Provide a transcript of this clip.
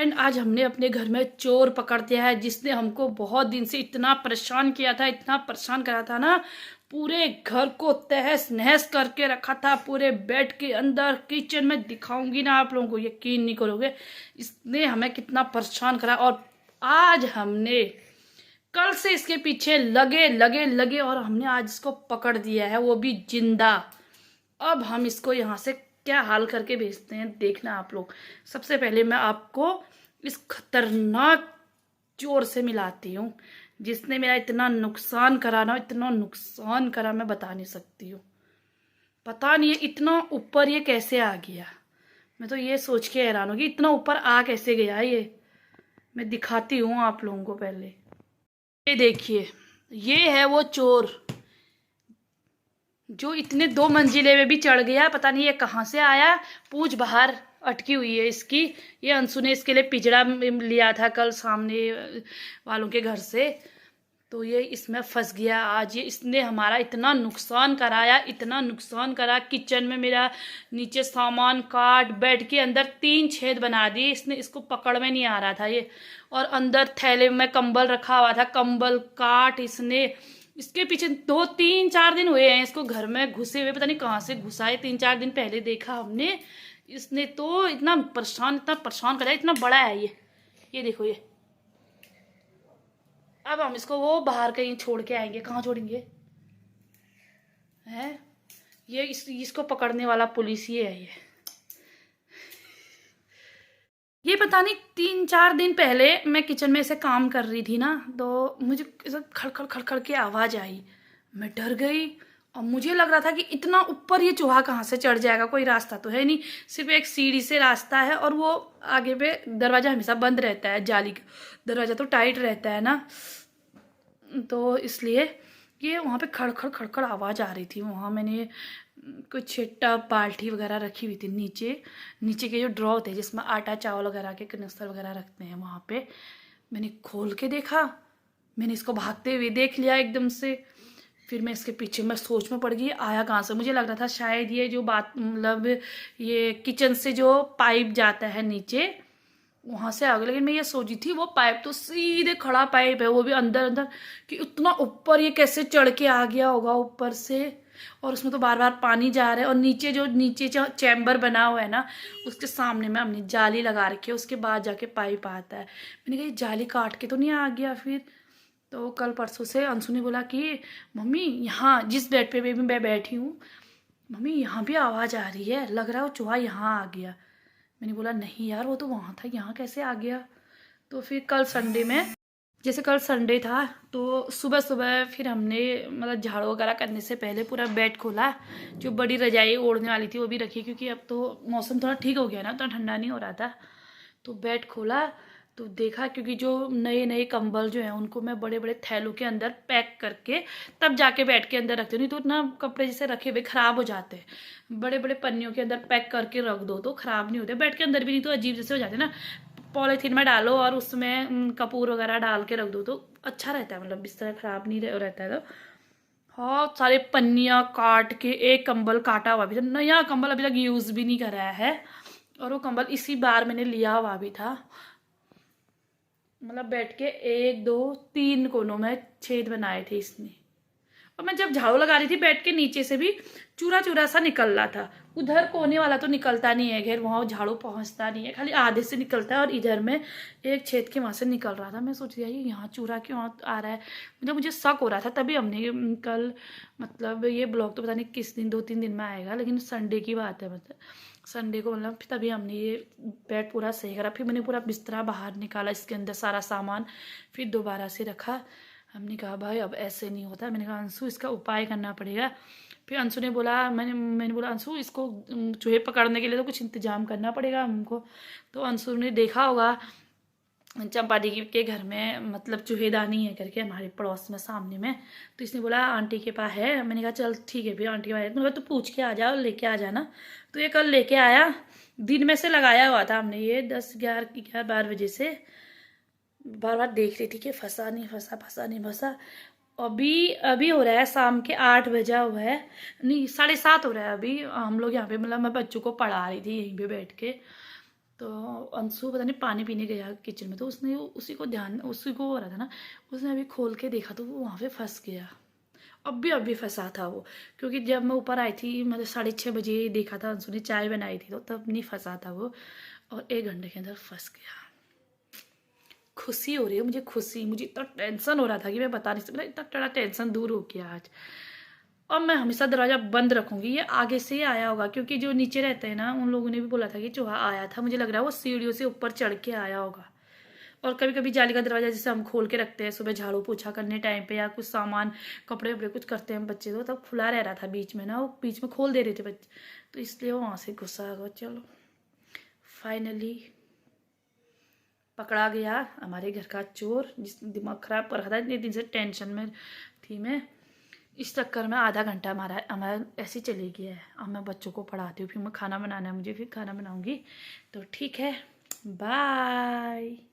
And आज हमने अपने घर में चोर पकड़ दिया है, जिसने हमको बहुत दिन से इतना परेशान किया था, इतना परेशान करा था ना। पूरे घर को तहस नहस करके रखा था, पूरे बेड के अंदर, किचन में। दिखाऊंगी ना, आप लोगों को यकीन नहीं करोगे इसने हमें कितना परेशान करा। और आज हमने, कल से इसके पीछे लगे लगे लगे और हमने आज इसको पकड़ दिया है, वो भी जिंदा। अब हम इसको यहाँ से क्या हाल करके भेजते हैं, देखना आप लोग। सबसे पहले मैं आपको इस खतरनाक चोर से मिलाती हूँ, जिसने मेरा इतना नुकसान करा ना, इतना नुकसान करा मैं बता नहीं सकती हूँ। पता नहीं है इतना ऊपर ये कैसे आ गया। मैं तो ये सोच के हैरान हूँ कि इतना ऊपर आ कैसे गया ये। मैं दिखाती हूँ आप लोगों को पहले। ये देखिए, ये है वो चोर जो इतने 2 मंजिले में भी चढ़ गया। पता नहीं ये कहाँ से आया। पूंछ बाहर अटकी हुई है इसकी। ये अंशु ने इसके लिए पिंजरा लिया था कल सामने वालों के घर से, तो ये इसमें फंस गया। आज ये इसने हमारा इतना नुकसान कराया, इतना नुकसान करा। किचन में मेरा नीचे सामान काट, बेड के अंदर 3 छेद बना दिए इसने। इसको पकड़ में नहीं आ रहा था ये। और अंदर थैले में कंबल रखा हुआ था, कंबल काट इसने। इसके पीछे 2-3-4 दिन हुए हैं इसको घर में घुसे हुए। पता नहीं कहाँ से घुसा है। 3-4 दिन पहले देखा हमने। इसने तो इतना परेशान कराया। इतना बड़ा है ये देखो ये। अब हम इसको वो बाहर कहीं छोड़ के आएंगे। कहाँ छोड़ेंगे है ये? इसको पकड़ने वाला पुलिस ये है। ये पता नहीं 3-4 दिन पहले मैं किचन में ऐसे काम कर रही थी ना, तो मुझे खड़खड़ खड़खड़ की आवाज़ आई। मैं डर गई और मुझे लग रहा था कि इतना ऊपर ये चूहा कहाँ से चढ़ जाएगा, कोई रास्ता तो है नहीं, सिर्फ एक सीढ़ी से रास्ता है। और वो आगे पे दरवाज़ा हमेशा बंद रहता है, जाली का दरवाज़ा तो टाइट रहता है ना, तो इसलिए ये वहाँ पे खड़खड़ खड़खड़ आवाज़ आ रही थी। वहाँ मैंने कुछ टब बाल्टी वगैरह रखी हुई थी नीचे के जो ड्रॉ थे जिसमें आटा चावल वगैरह के कनस्तर वगैरह रखते हैं, वहाँ पे मैंने खोल के देखा। मैंने इसको भागते हुए देख लिया एकदम से। फिर मैं इसके पीछे मैं सोच में पड़ गई आया कहाँ से। मुझे लग रहा था शायद ये जो बात मतलब ये किचन से जो पाइप जाता है नीचे, वहाँ से आ गया। लेकिन मैं ये सोची थी वो पाइप तो सीधे खड़ा पाइप है, वो भी अंदर अंदर, कि उतना ऊपर ये कैसे चढ़ के आ गया होगा ऊपर से। और उसमें तो बार बार पानी जा रहा है। और नीचे जो चैम्बर बना हुआ है ना, उसके सामने में हमने जाली लगा रखी है, उसके बाद जाके पाइप आता है। मैंने कहा जाली काट के तो नहीं आ गया फिर। तो कल परसों से अंशु ने बोला कि मम्मी यहाँ जिस बेड पे भी मैं बैठी हूँ, मम्मी यहाँ भी आवाज़ आ रही है, लग रहा है वो चूहा यहाँ आ गया। मैंने बोला नहीं यार, वो तो वहाँ था, यहाँ कैसे आ गया। तो फिर कल संडे में, जैसे कल संडे था, तो सुबह सुबह फिर हमने मतलब झाड़ू वगैरह करने से पहले पूरा बेड खोला। जो बड़ी रजाई ओढ़ने वाली थी वो भी रखी, क्योंकि अब तो मौसम थोड़ा ठीक हो गया ना, तो ठंडा नहीं हो रहा था। तो बेड खोला तो देखा, क्योंकि जो नए नए कंबल जो हैं उनको मैं बड़े बड़े थैलों के अंदर पैक करके तब जाके बेड के अंदर रखती हूँ। नहीं तो इतना कपड़े जैसे रखे हुए ख़राब हो जाते हैं। बड़े बड़े पन्नियों के अंदर पैक करके रख दो तो ख़राब नहीं होते। बेड के अंदर भी नहीं तो अजीब जैसे हो जाते ना। पॉलीथीन में डालो और उसमें कपूर वगैरह डाल के रख दो तो अच्छा रहता है, मतलब बिस्तर ख़राब नहीं रहता है। तो बहुत सारे पन्नियाँ काट के एक कंबल काटा हुआ भी था, नया कंबल अभी तक यूज़ भी नहीं कराया है। और वो कंबल इसी बार मैंने लिया हुआ भी था। मतलब बैठ के 1-2-3 कोनों में छेद बनाए थे इसने। और मैं जब झाड़ू लगा रही थी बेड के नीचे से भी चूरा चूरा सा निकल रहा था। उधर कोने वाला तो निकलता नहीं है, खैर वहाँ झाड़ू पहुँचता नहीं है, खाली आधे से निकलता है। और इधर में एक छेद के वहाँ से निकल रहा था। मैं सोच रही थी यहाँ चूरा क्यों आ रहा है, मतलब मुझे शक हो रहा था। तभी हमने कल, मतलब ये ब्लॉग तो पता नहीं किस दिन, 2-3 दिन में आएगा, लेकिन संडे की बात है। मतलब संडे को मतलब तभी हमने ये बेड पूरा सही करा। फिर मैंने पूरा बिस्तरा बाहर निकाला, इसके अंदर सारा सामान फिर दोबारा से रखा। हमने कहा भाई अब ऐसे नहीं होता। मैंने कहा अंशु इसका उपाय करना पड़ेगा। फिर अंशु ने बोला, मैंने बोला अंशु इसको चूहे पकड़ने के लिए तो कुछ इंतजाम करना पड़ेगा हमको। तो अंशु ने देखा होगा चंपा दी के घर में मतलब चूहेदानी है करके, हमारे पड़ोस में सामने में। तो इसने बोला आंटी के पास है। मैंने कहा चल ठीक है, फिर आंटी के पास है। मैंने कहा तो पूछ के आ जाओ, लेके आ जाना। तो ये कल लेके आया। दिन में से लगाया हुआ था हमने ये 10-11-12 बजे से। बार बार देख रही थी कि फंसा नहीं फंसा। अभी हो रहा है शाम के 8 बजा हुआ है, नहीं 7:30 हो रहा है अभी। हम लोग यहाँ पे मतलब मैं बच्चों को पढ़ा रही थी यहीं पे बैठ के। तो अंशु पता नहीं पानी पीने गया किचन में, तो उसने उसी को हो रहा था ना, उसने अभी खोल के देखा तो वो वहाँ पे फंस गया। अभी फंसा था वो, क्योंकि जब मैं ऊपर आई थी मतलब 6:30 बजे देखा था, अंशु ने चाय बनाई थी तो तब नहीं फंसा था वो, और 1 घंटे के अंदर फंस गया। खुशी हो रही है मुझे, खुशी। मुझे इतना टेंशन हो रहा था कि मैं बता नहीं सकता, इतना बड़ा टेंशन दूर हो गया आज। और मैं हमेशा दरवाज़ा बंद रखूंगी, ये आगे से ही आया होगा, क्योंकि जो नीचे रहते हैं ना उन लोगों ने भी बोला था कि चूहा आया था। मुझे लग रहा है वो सीढ़ियों से ऊपर चढ़ के आया होगा। और कभी कभी जाली का दरवाजा जैसे हम खोल के रखते हैं सुबह झाड़ू पोछा करने टाइम पे, या कुछ सामान कपड़े वपड़े कुछ करते हैं हम बच्चे, तो तब खुला रह रहा था बीच में ना, वो बीच में खोल दे रहे थे बच्चे, तो इसलिए वो वहाँ से घुसा होगा। चलो फाइनली पकड़ा गया हमारे घर का चोर, जिसने दिमाग खराब कर रखा था। इतने दिन से टेंशन में थी मैं, इस चक्कर में आधा घंटा हमारा ऐसे ही चले गया है। अब मैं बच्चों को पढ़ाती हूँ, फिर मैं खाना बनाना है मुझे, फिर खाना बनाऊँगी। तो ठीक है, बाय।